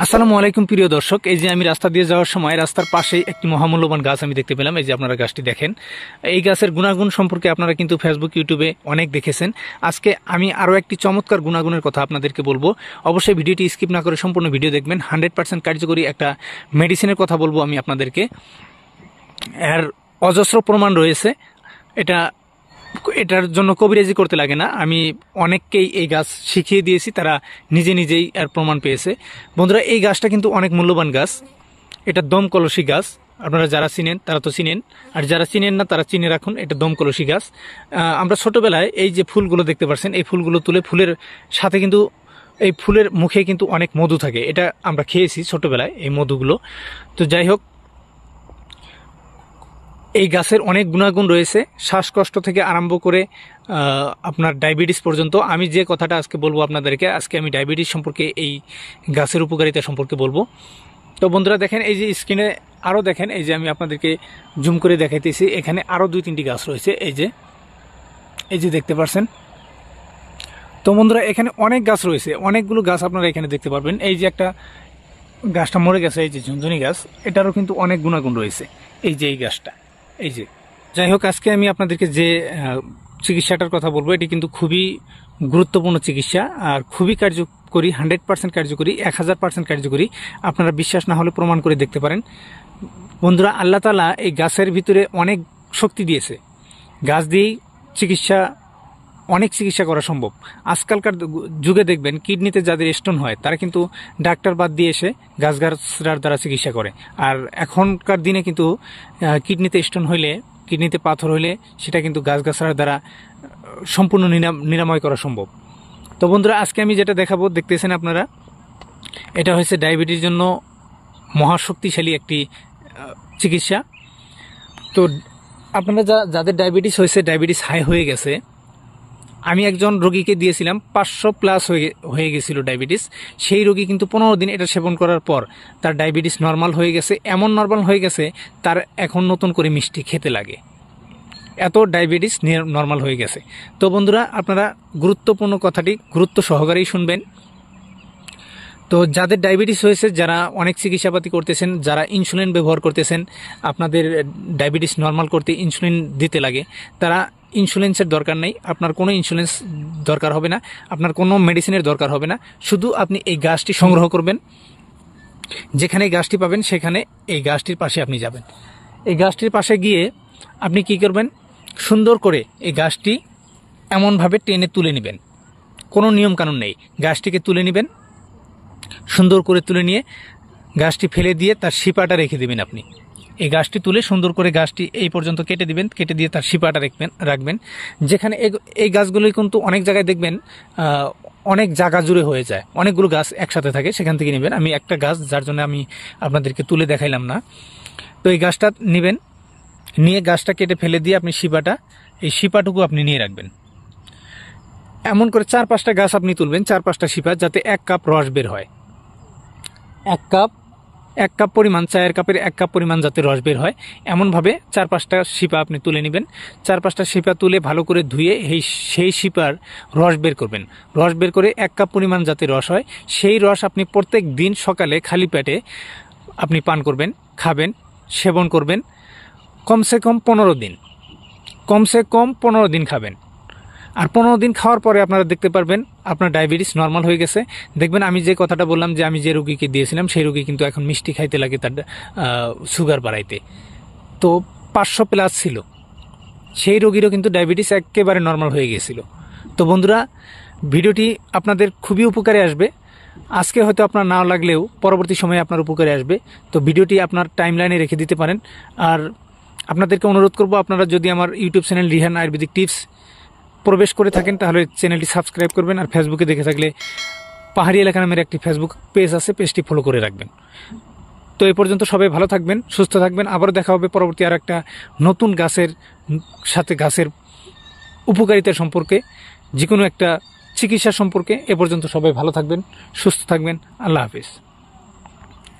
আসসালামু আলাইকুম প্রিয় দর্শক, এই যে আমি রাস্তা দিয়ে যাওয়ার সময় রাস্তার পাশেই একটি মহামূল্যবান গাছ আমি দেখতে পেলাম। এই যে আপনারা গাছটি দেখেন, এই গাছের গুণাগুণ সম্পর্কে আপনারা কিন্তু ফেসবুক, ইউটিউবে অনেক দেখেছেন। আজকে আমি আরও একটি চমৎকার গুণাগুণের কথা আপনাদেরকে বলবো। অবশ্যই ভিডিওটি স্কিপ না করে সম্পূর্ণ ভিডিও দেখবেন। 100% কার্যকরী একটা মেডিসিনের কথা বলবো আমি আপনাদেরকে। এর অজস্র প্রমাণ রয়েছে। এটার জন্য কবিরাজি করতে লাগে না। আমি অনেককেই এই গাছ শিখিয়ে দিয়েছি, তারা নিজে নিজেই এর প্রমাণ পেয়েছে। বন্ধুরা, এই গাছটা কিন্তু অনেক মূল্যবান গাছ। এটা দমকলসি গাছ। আপনারা যারা চিনেন তারা তো চিনেন, আর যারা চিনেন না তারা চিনে রাখুন। এটা দমকলসি গাছ। আমরা ছোটবেলায় এই যে ফুলগুলো দেখতে পাচ্ছেন, এই ফুলগুলো তুলে ফুলের সাথে কিন্তু এই ফুলের মুখে কিন্তু অনেক মধু থাকে। এটা আমরা খেয়েছি ছোটবেলায় এই মধুগুলো। তো যাই হোক, এই গাছের অনেক গুণাগুণ রয়েছে, শ্বাসকষ্ট থেকে আরম্ভ করে আপনার ডায়াবেটিস পর্যন্ত। আমি যে কথাটা আজকে বলবো আপনাদেরকে, আজকে আমি ডায়াবেটিস সম্পর্কে, এই গাছের উপকারিতা সম্পর্কে বলবো। তো বন্ধুরা দেখেন, এই যে স্ক্রিনে আরও দেখেন, এই যে আমি আপনাদেরকে জুম করে দেখাইতেছি, এখানে আরও 2-3টি গাছ রয়েছে। এই যে দেখতে পাচ্ছেন। তো বন্ধুরা, এখানে অনেক গাছ রয়েছে, অনেকগুলো গাছ আপনারা এখানে দেখতে পারবেন। এই যে একটা গাছটা মরে গেছে, এই যে ঝুনঝুনি গাছ, এটারও কিন্তু অনেক গুণাগুণ রয়েছে। এই যে এই গাছটা, এই যে। যাই হোক, আজকে আমি আপনাদেরকে যে চিকিৎসাটার কথা বলবো, এটি কিন্তু খুবই গুরুত্বপূর্ণ চিকিৎসা আর খুবই কার্যকরী। 100% কার্যকরী, 1000% কার্যকরী। আপনারা বিশ্বাস না হলে প্রমাণ করে দেখতে পারেন। বন্ধুরা, আল্লাহ তাআলা এই গাছের ভিতরে অনেক শক্তি দিয়েছে। গাছ দিয়েই অনেক চিকিৎসা করা সম্ভব। আজকালকার যুগে দেখবেন, কিডনিতে যাদের স্টোন হয় তারা কিন্তু ডাক্তার বাদ দিয়ে এসে গাছগাছড়ার দ্বারা চিকিৎসা করে। আর এখনকার দিনে কিন্তু কিডনিতে স্টোন হইলে, কিডনিতে পাথর হইলে সেটা কিন্তু গাছগাছড়ার দ্বারা সম্পূর্ণ নিরাময় করা সম্ভব। তো বন্ধুরা, আজকে আমি যেটা দেখাবো, দেখতেছেন আপনারা, এটা হচ্ছে ডায়াবেটিসের জন্য মহাশক্তিশালী একটি চিকিৎসা। তো আপনারা যাদের ডায়াবেটিস হয়েছে, ডায়াবেটিস হাই হয়ে গেছে, আমি একজন রোগীকে দিয়েছিলাম, 500+ হয়ে গেছিল ডায়াবেটিস। সেই রোগী কিন্তু 15 দিন এটা সেবন করার পর তার ডায়াবেটিস নর্মাল হয়ে গেছে। এমন নর্মাল হয়ে গেছে, তার এখন নতুন করে মিষ্টি খেতে লাগে, এত ডায়াবেটিস নর্মাল হয়ে গেছে। তো বন্ধুরা, আপনারা গুরুত্বপূর্ণ কথাটি গুরুত্ব সহকারেই শুনবেন। তো যাদের ডায়াবেটিস হয়েছে, যারা অনেক চিকিৎসাপাতি করতেছেন, যারা ইনসুলিন ব্যবহার করতেছেন, আপনাদের ডায়াবেটিস নর্মাল করতে ইনসুলিন দিতে লাগে, তারা ইনসুলিন্সের দরকার নেই। আপনার কোনো ইনসুলিন্স দরকার হবে না, আপনার কোনো মেডিসিনের দরকার হবে না। শুধু আপনি এই গাছটি সংগ্রহ করবেন। যেখানে এই গাছটি পাবেন, সেখানে এই গাছটির পাশে আপনি যাবেন। এই গাছটির পাশে গিয়ে আপনি কি করবেন, সুন্দর করে এই গাছটি এমনভাবে টেনে তুলে নেবেন। কোনো নিয়মকানুন নেই, গাছটিকে তুলে নেবেন। সুন্দর করে তুলে নিয়ে গাছটি ফেলে দিয়ে তার শিপাটা রেখে দেবেন। আপনি এই গাছটি তুলে সুন্দর করে গাছটি এই পর্যন্ত কেটে দিবেন, কেটে দিয়ে তার শিপাটা রাখবেন। যেখানে এই গাছগুলোই কিন্তু অনেক জায়গায় দেখবেন অনেক জায়গা জুড়ে হয়ে যায়, অনেকগুলো গাছ একসাথে থাকে, সেখান থেকে নেবেন। আমি একটা গাছ, যার জন্য আমি আপনাদেরকে তুলে দেখাইলাম না। তো এই গাছটা নেবেন, নিয়ে গাছটা কেটে ফেলে দিয়ে আপনি এই শিপাটুকু আপনি নিয়ে রাখবেন। এমন করে 4-5টা গাছ আপনি তুলবেন, 4-5টা শিপা, যাতে 1 কাপ রস বের হয়। 1 কাপ পরিমাণ, চায়ের কাপের 1 কাপ পরিমাণ যাতে রস বের হয়, এমনভাবে 4-5টা শিপা আপনি তুলে নেবেন। 4-5টা শিপা তুলে ভালো করে ধুয়ে সেই শিপার রস বের করবেন। রস বের করে 1 কাপ পরিমাণ যাতে রস হয়, সেই রস আপনি প্রত্যেক দিন সকালে খালি পেটে আপনি পান করবেন, খাবেন, সেবন করবেন। কমসে কম 15 দিন খাবেন। আর 15 দিন খাওয়ার পরে আপনারা দেখতে পারবেন আপনার ডায়াবেটিস নর্মাল হয়ে গেছে। দেখবেন, আমি যে কথাটা বললাম, যে আমি যে রোগীকে দিয়েছিলাম, সেই রোগী কিন্তু এখন মিষ্টি খাইতে লাগে তার সুগার বাড়াইতে। তো 500+ ছিল, সেই রোগীরও কিন্তু ডায়াবেটিস একেবারে নর্মাল হয়ে গেছিল। তো বন্ধুরা, ভিডিওটি আপনাদের খুবই উপকারে আসবে। আজকে হয়তো আপনার নাও লাগলেও পরবর্তী সময়ে আপনার উপকারে আসবে। তো ভিডিওটি আপনার টাইমলাইনে রেখে দিতে পারেন। আর আপনাদেরকে অনুরোধ করব, আপনারা যদি আমার YouTube channel Rihan Ayurvedic tips প্রবেশ করে থাকেন, তাহলে চ্যানেলটি সাবস্ক্রাইব করবেন। আর ফেসবুকে দেখে থাকলে পাহাড়ি এলাকা নামের একটি ফেসবুক পেজ আছে, পেজটি ফলো করে রাখবেন। তো এই পর্যন্ত সবাই ভালো থাকবেন, সুস্থ থাকবেন। আবারও দেখা হবে পরবর্তী আর একটা নতুন গাছের সাথে, গাছের উপকারিতা সম্পর্কে, যে কোনো একটা চিকিৎসা সম্পর্কে। এ পর্যন্ত সবাই ভালো থাকবেন, সুস্থ থাকবেন। আল্লাহ হাফিজ।